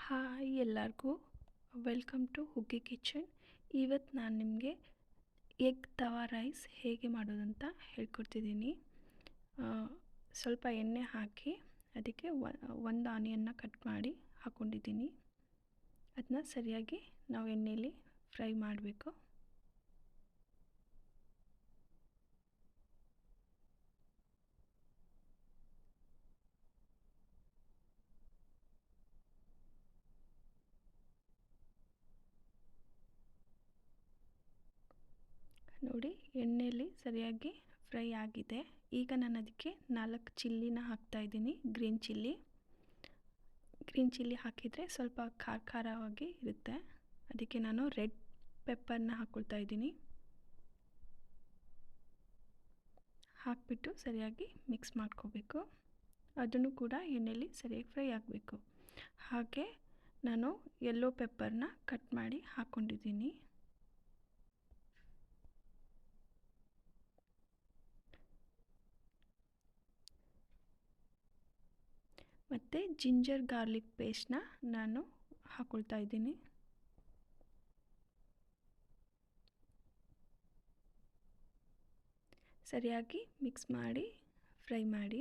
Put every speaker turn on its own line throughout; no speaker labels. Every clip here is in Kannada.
ಹಾಯ್ ಎಲ್ಲರಿಗೂ ವೆಲ್ಕಮ್ ಟು ಹುಗ್ಗಿ ಕಿಚನ್. ಇವತ್ತು ನಾನು ನಿಮಗೆ ಎಗ್ ತವಾ ರೈಸ್ ಹೇಗೆ ಮಾಡೋದಂತ ಹೇಳ್ಕೊಡ್ತಿದ್ದೀನಿ. ಸ್ವಲ್ಪ ಎಣ್ಣೆ ಹಾಕಿ ಅದಕ್ಕೆ ಒಂದು ಆನಿಯನ್ನ ಕಟ್ ಮಾಡಿ ಹಾಕ್ಕೊಂಡಿದ್ದೀನಿ. ಅದನ್ನ ಸರಿಯಾಗಿ ನಾವು ಎಣ್ಣೆಯಲ್ಲಿ ಫ್ರೈ ಮಾಡಬೇಕು. ನೋಡಿ, ಎಣ್ಣೆಯಲ್ಲಿ ಸರಿಯಾಗಿ ಫ್ರೈ ಆಗಿದೆ. ಈಗ ನಾನು ಅದಕ್ಕೆ 4 ಚಿಲ್ಲಿನ ಹಾಕ್ತಾಯಿದ್ದೀನಿ. ಗ್ರೀನ್ ಚಿಲ್ಲಿ ಹಾಕಿದರೆ ಸ್ವಲ್ಪ ಖಾರವಾಗಿ ಇರುತ್ತೆ. ಅದಕ್ಕೆ ನಾನು ರೆಡ್ ಪೆಪ್ಪರ್ನ ಹಾಕ್ಕೊಳ್ತಾ ಇದ್ದೀನಿ. ಹಾಕಿಬಿಟ್ಟು ಸರಿಯಾಗಿ ಮಿಕ್ಸ್ ಮಾಡ್ಕೋಬೇಕು. ಅದನ್ನು ಕೂಡ ಎಣ್ಣೆಯಲ್ಲಿ ಸರಿಯಾಗಿ ಫ್ರೈ ಆಗಬೇಕು. ಹಾಗೆ ನಾನು ಯೆಲ್ಲೋ ಪೆಪ್ಪರ್ನ ಕಟ್ ಮಾಡಿ ಹಾಕ್ಕೊಂಡಿದ್ದೀನಿ. ಮತ್ತು ಜಿಂಜರ್ ಗಾರ್ಲಿಕ್ ಪೇಸ್ಟ್ನ ನಾನು ಹಾಕ್ಕೊಳ್ತಾ ಇದ್ದೀನಿ. ಸರಿಯಾಗಿ ಮಿಕ್ಸ್ ಮಾಡಿ ಫ್ರೈ ಮಾಡಿ.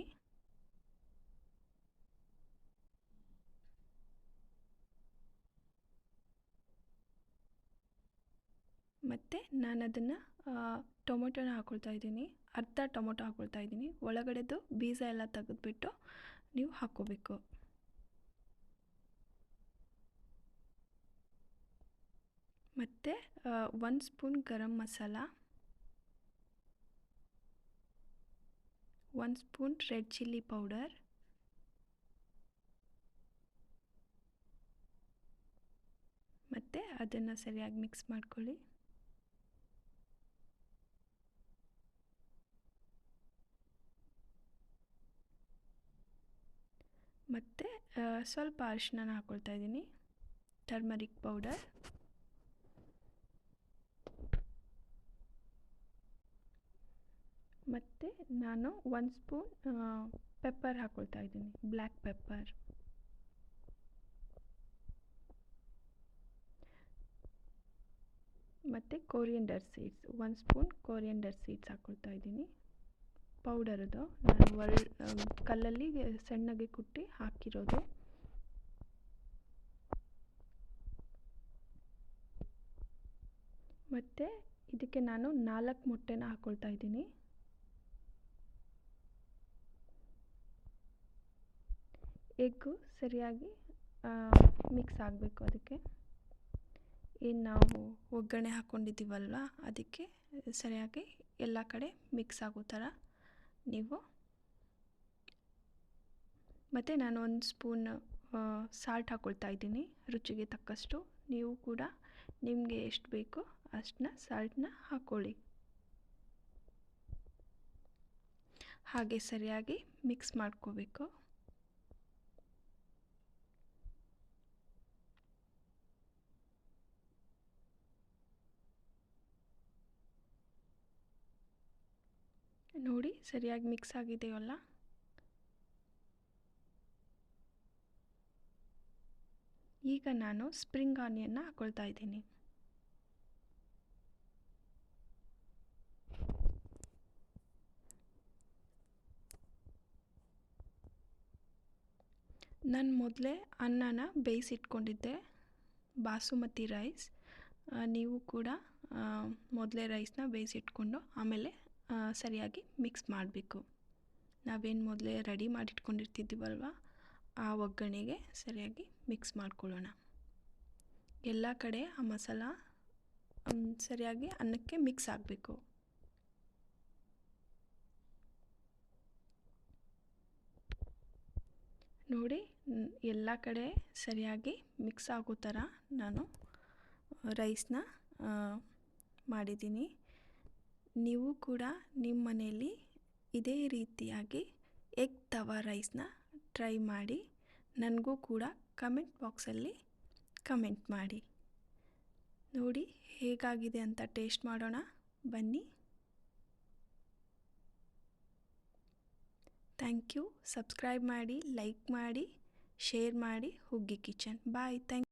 ಮತ್ತು ನಾನು ಅದನ್ನು ಟೊಮೊಟೊನ ಹಾಕ್ಕೊಳ್ತಾ ಇದ್ದೀನಿ. ಅರ್ಧ ಟೊಮೊಟೊ ಹಾಕ್ಕೊಳ್ತಾ ಇದ್ದೀನಿ. ಒಳಗಡೆದು ಬೀಜ ಎಲ್ಲ ತೆಗೆದುಬಿಟ್ಟು ನೀವು ಹಾಕ್ಕೋಬೇಕು. ಮತ್ತು 1 spoon garam masala, 1 spoon red chilli powder, ಮತ್ತು ಅದನ್ನು ಸರಿಯಾಗಿ ಮಿಕ್ಸ್ ಮಾಡ್ಕೊಳ್ಳಿ. ಮತ್ತು ಸ್ವಲ್ಪ ಅರಿಶಿನ ಹಾಕ್ಕೊಳ್ತಾ ಇದ್ದೀನಿ, ಟರ್ಮರಿಕ್ ಪೌಡರ್, ಮತ್ತು ನಾನು 1 ಸ್ಪೂನ್ ಪೆಪ್ಪರ್ ಹಾಕ್ಕೊಳ್ತಾ ಇದ್ದೀನಿ, ಬ್ಲ್ಯಾಕ್ ಪೆಪ್ಪರ್. ಮತ್ತು coriander seeds, 1 spoon coriander seeds ಹಾಕ್ಕೊಳ್ತಾ ಇದ್ದೀನಿ. ಪೌಡರದು ನಾನು ಕಲ್ಲಲ್ಲಿ ಸಣ್ಣಗೆ ಕುಟ್ಟಿ ಹಾಕಿರೋದು. ಮತ್ತು ಇದಕ್ಕೆ ನಾನು 4 ಮೊಟ್ಟೆನ ಹಾಕ್ಕೊಳ್ತಾ ಇದ್ದೀನಿ. ಎಗ್ಗು ಸರಿಯಾಗಿ ಮಿಕ್ಸ್ ಆಗಬೇಕು. ಅದಕ್ಕೆ ಏನು ನಾವು ಒಗ್ಗರಣೆ ಹಾಕ್ಕೊಂಡಿದ್ದೀವಲ್ವ, ಅದಕ್ಕೆ ಸರಿಯಾಗಿ ಎಲ್ಲ ಕಡೆ ಮಿಕ್ಸ್ ಆಗೋ ಥರ ನೀವು. ಮತ್ತು ನಾನು 1 ಸ್ಪೂನ್ ಸಾಲ್ಟ್ ಹಾಕ್ಕೊಳ್ತಾ ಇದ್ದೀನಿ, ರುಚಿಗೆ ತಕ್ಕಷ್ಟು. ನೀವು ಕೂಡ ನಿಮಗೆ ಎಷ್ಟು ಬೇಕೋ ಅಷ್ಟನ್ನ ಸಾಲ್ಟನ್ನ ಹಾಕ್ಕೊಳ್ಳಿ. ಹಾಗೆ ಸರಿಯಾಗಿ ಮಿಕ್ಸ್ ಮಾಡ್ಕೋಬೇಕು. ನೋಡಿ, ಸರಿಯಾಗಿ ಮಿಕ್ಸ್ ಆಗಿದೆಯಲ್ಲ. ಈಗ ನಾನು ಸ್ಪ್ರಿಂಗ್ ಆನಿಯನ್ನ ಹಾಕ್ಕೊಳ್ತಾ ಇದ್ದೀನಿ. ನಾನು ಮೊದಲೇ ಅನ್ನನ ಬೇಯಿಸಿಟ್ಕೊಂಡಿದ್ದೆ, ಬಾಸುಮತಿ ರೈಸ್. ನೀವು ಕೂಡ ಮೊದಲೇ ರೈಸ್ನ ಬೇಯಿಸಿಟ್ಕೊಂಡು ಆಮೇಲೆ ಸರಿಯಾಗಿ ಮಿಕ್ಸ್ ಮಾಡಬೇಕು. ನಾವೇನು ಮೊದಲೇ ರೆಡಿ ಮಾಡಿಟ್ಕೊಂಡಿರ್ತಿದ್ದೀವಲ್ವ, ಆ ಒಗ್ಗರಣೆಗೆ ಸರಿಯಾಗಿ ಮಿಕ್ಸ್ ಮಾಡ್ಕೊಳ್ಳೋಣ. ಎಲ್ಲ ಕಡೆ ಆ ಮಸಾಲ ಸರಿಯಾಗಿ ಅನ್ನಕ್ಕೆ ಮಿಕ್ಸ್ ಆಗಬೇಕು. ನೋಡಿ, ಎಲ್ಲ ಕಡೆ ಸರಿಯಾಗಿ ಮಿಕ್ಸ್ ಆಗೋ ಥರ ನಾನು ರೈಸ್ನ ಮಾಡಿದ್ದೀನಿ. ನೀವು ಕೂಡ ನಿಮ್ಮ ಮನೆಯಲ್ಲಿ ಇದೇ ರೀತಿಯಾಗಿ ಎಗ್ ತವಾ ರೈಸ್ನ ಟ್ರೈ ಮಾಡಿ ನನಗೂ ಕೂಡ ಕಮೆಂಟ್ ಬಾಕ್ಸಲ್ಲಿ ಕಮೆಂಟ್ ಮಾಡಿ. ನೋಡಿ ಹೇಗಾಗಿದೆ ಅಂತ ಟೇಸ್ಟ್ ಮಾಡೋಣ ಬನ್ನಿ. Thank you. ಸಬ್ಸ್ಕ್ರೈಬ್ ಮಾಡಿ, ಲೈಕ್ ಮಾಡಿ, ಶೇರ್ ಮಾಡಿ ಹುಗ್ಗಿ ಕಿಚನ್. ಬಾಯ್. ಥ್ಯಾಂಕ್